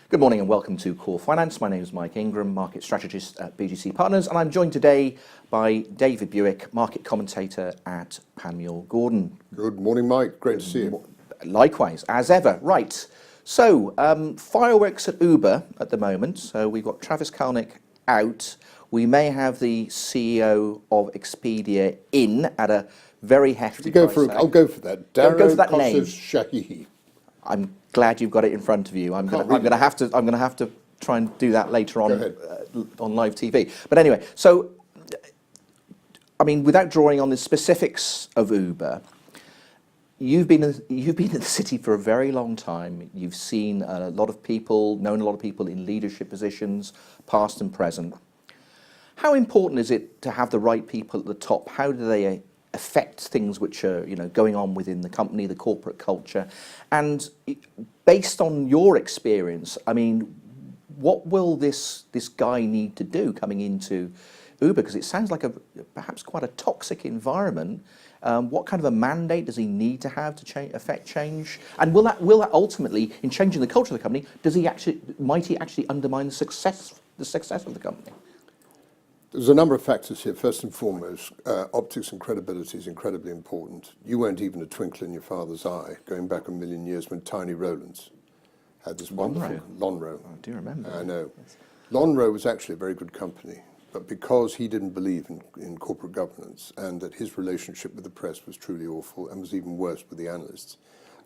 Good morning and welcome to Core Finance. My name is Mike Ingram, market strategist at BGC Partners, and I'm joined today by David Buik, market commentator at Panmure Gordon. Good morning, Mike. Great to see you. Likewise, as ever. Right. So, fireworks at Uber at the moment. So we've got Travis Kalanick out. We may have the CEO of Expedia in at a very hefty price tag. I'll go for that. Go for that name. Shahihi. I'm glad you've got it in front of you. I'm going to have to try and do that later on on live TV. But anyway, so I mean, without drawing on the specifics of Uber, you've been in the city for a very long time. You've seen a lot of people, known a lot of people in leadership positions, past and present. How important is it to have the right people at the top? How do they affect things which are, going on within the company, the corporate culture? And based on your experience, I mean, what will this guy need to do coming into Uber? Because it sounds like perhaps quite a toxic environment. What kind of a mandate does he need to have to affect change? And will that ultimately, in changing the culture of the company, might he actually undermine the success of the company? There's a number of factors here. First and foremost, optics and credibility is incredibly important. You weren't even a twinkle in your father's eye, going back a million years when Tiny Rowlands had this wonderful Lonhro. I do remember. I know. Yes. Lonhro was actually a very good company, but because he didn't believe in corporate governance and that his relationship with the press was truly awful and was even worse with the analysts,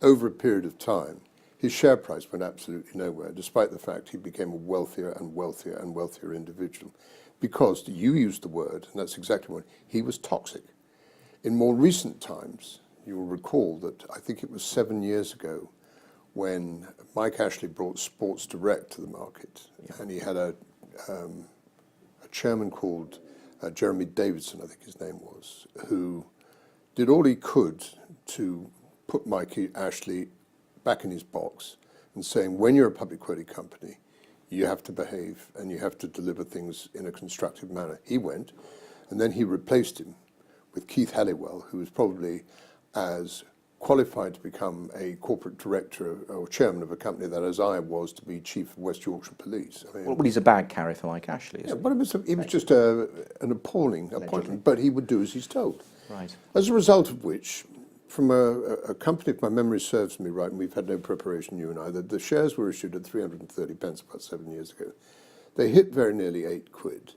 over a period of time, his share price went absolutely nowhere, despite the fact he became a wealthier and wealthier and wealthier individual. Because you used the word, and that's exactly what, he was toxic. In more recent times, you will recall that I think it was 7 years ago when Mike Ashley brought Sports Direct to the market, and he had a chairman called Jeremy Davidson, I think his name was, who did all he could to put Mike Ashley back in his box and saying, when you're a public quoted company, you have to behave and you have to deliver things in a constructive manner. He went, and then he replaced him with Keith Halliwell, who was probably as qualified to become a corporate director or chairman of a company that, as I was, to be chief of West Yorkshire Police. I mean, well, he's a bag carrier for Mike Ashley. Yeah, but he was just an appalling appointment, but he would do as he's told. Right. As a result of which, from a company, if my memory serves me right, and we've had no preparation, you and I, the shares were issued at 330 pence about 7 years ago. They hit very nearly £8.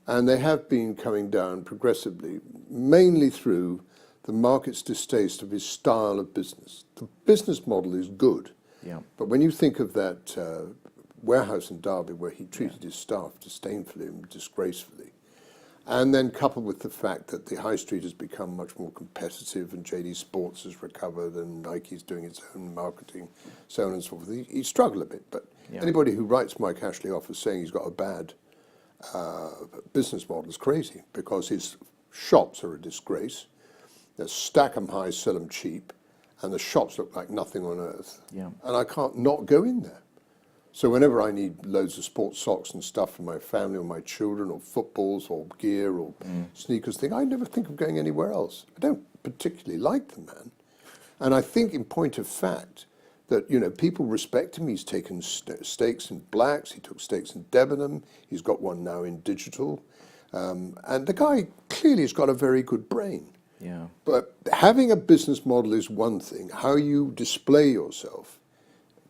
And they have been coming down progressively, mainly through the market's distaste of his style of business. The business model is good. Yeah. But when you think of that warehouse in Derby where he treated his staff disdainfully and disgracefully, and then coupled with the fact that the high street has become much more competitive and JD Sports has recovered and Nike's doing its own marketing, so on and so forth, he struggled a bit. But anybody who writes Mike Ashley off as saying he's got a bad business model is crazy, because his shops are a disgrace. They stack them high, sell them cheap, and the shops look like nothing on earth. Yeah. And I can't not go in there. So whenever I need loads of sports socks and stuff for my family or my children, or footballs or gear or sneakers, I never think of going anywhere else. I don't particularly like the man. And I think, in point of fact, that people respect him. He's taken stakes in Blacks. He took stakes in Debenham. He's got one now in digital. And the guy clearly has got a very good brain. Yeah. But having a business model is one thing. How you display yourself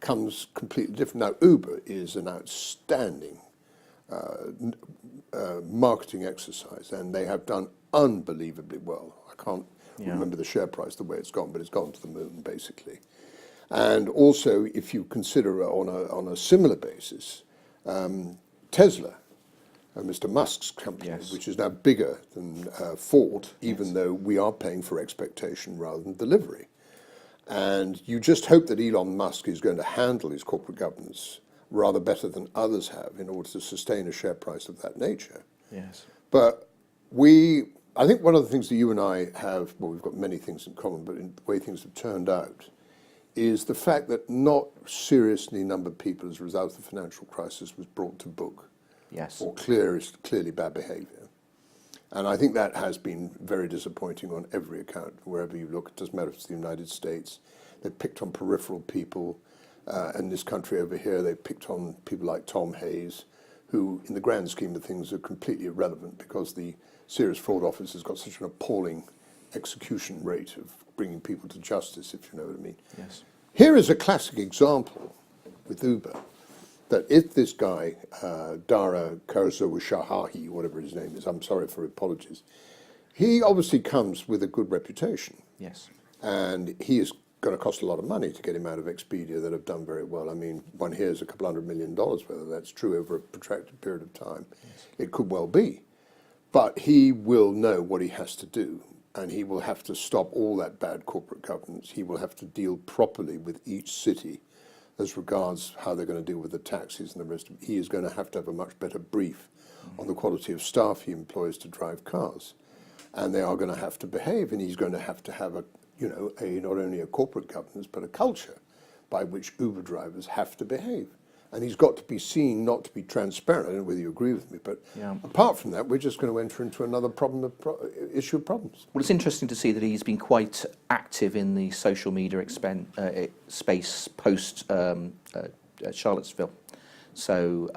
comes completely different. Now, Uber is an outstanding marketing exercise, and they have done unbelievably well. I can't remember the share price, the way it's gone, but it's gone to the moon, basically. And also, if you consider on a similar basis, Tesla, Mr. Musk's company, which is now bigger than Ford, even though we are paying for expectation rather than delivery. And you just hope that Elon Musk is going to handle his corporate governance rather better than others have in order to sustain a share price of that nature. Yes. But I think one of the things that you and I have, well, we've got many things in common, but in the way things have turned out, is the fact that not seriously numbered people as a result of the financial crisis was brought to book. Yes. Or clearly bad behaviour. And I think that has been very disappointing on every account. Wherever you look, it doesn't matter if it's the United States. They've picked on peripheral people. In this country over here, they picked on people like Tom Hayes, who, in the grand scheme of things, are completely irrelevant because the Serious Fraud Office has got such an appalling execution rate of bringing people to justice, if you know what I mean. Yes. Here is a classic example with Uber, that if this guy, Dara Khosrowshahi, whatever his name is, I'm sorry for apologies, he obviously comes with a good reputation. Yes. And he is going to cost a lot of money to get him out of Expedia that have done very well. I mean, one hears a couple $100 million, whether that's true over a protracted period of time. Yes. It could well be. But he will know what he has to do, and he will have to stop all that bad corporate governance. He will have to deal properly with each city as regards how they're going to deal with the taxis and the rest of it. He is going to have a much better brief on the quality of staff he employs to drive cars. And they are going to have to behave, and he's going to have a, you know, not only a corporate governance, but a culture by which Uber drivers have to behave. And he's got to be seen not to be transparent. I don't know whether you agree with me, but apart from that, we're just going to enter into another issue of problems. Well, it's interesting to see that he's been quite active in the social media space post Charlottesville. So,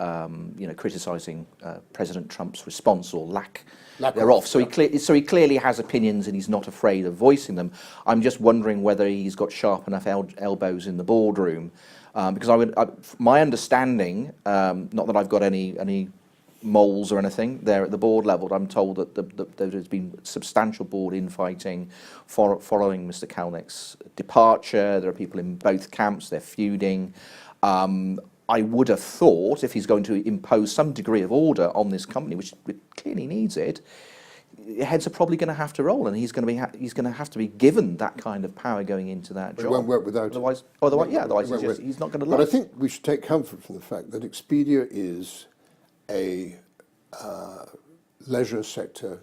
you know, criticising President Trump's response or lack thereof. So he clearly has opinions, and he's not afraid of voicing them. I'm just wondering whether he's got sharp enough elbows in the boardroom. Because my understanding, not that I've got any moles or anything there at the board level, I'm told that there's been substantial board infighting following Mr. Kalnick's departure. There are people in both camps, they're feuding. I would have thought if he's going to impose some degree of order on this company, which clearly needs it, heads are probably going to have to roll, and he's going to have to be given that kind of power going into that job. It won't work without otherwise, he's not going to last. But I think we should take comfort from the fact that Expedia is a leisure sector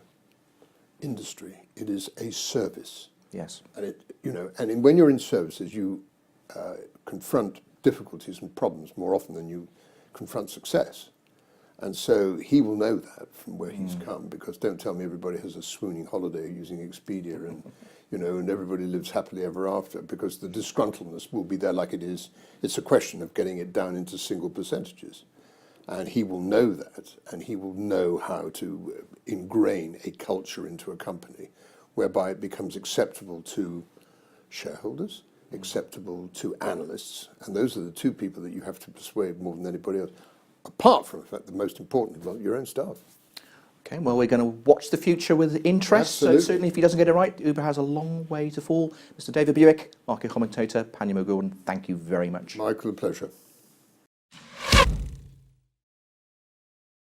industry. It is a service. Yes. And when you're in services, you confront difficulties and problems more often than you confront success. And so he will know that from where he's come, because don't tell me everybody has a swooning holiday using Expedia and, you know, and everybody lives happily ever after, because the disgruntledness will be there like it is. It's a question of getting it down into single percentages. And he will know that, and he will know how to ingrain a culture into a company whereby it becomes acceptable to shareholders, acceptable to analysts, and those are the two people that you have to persuade more than anybody else. Apart from the fact, the most important is your own staff. Okay, well, we're going to watch the future with interest. Absolutely. So certainly if he doesn't get it right, Uber has a long way to fall. Mr. David Buik, Market Commentator, Panmure Gordon, thank you very much. Michael, a pleasure.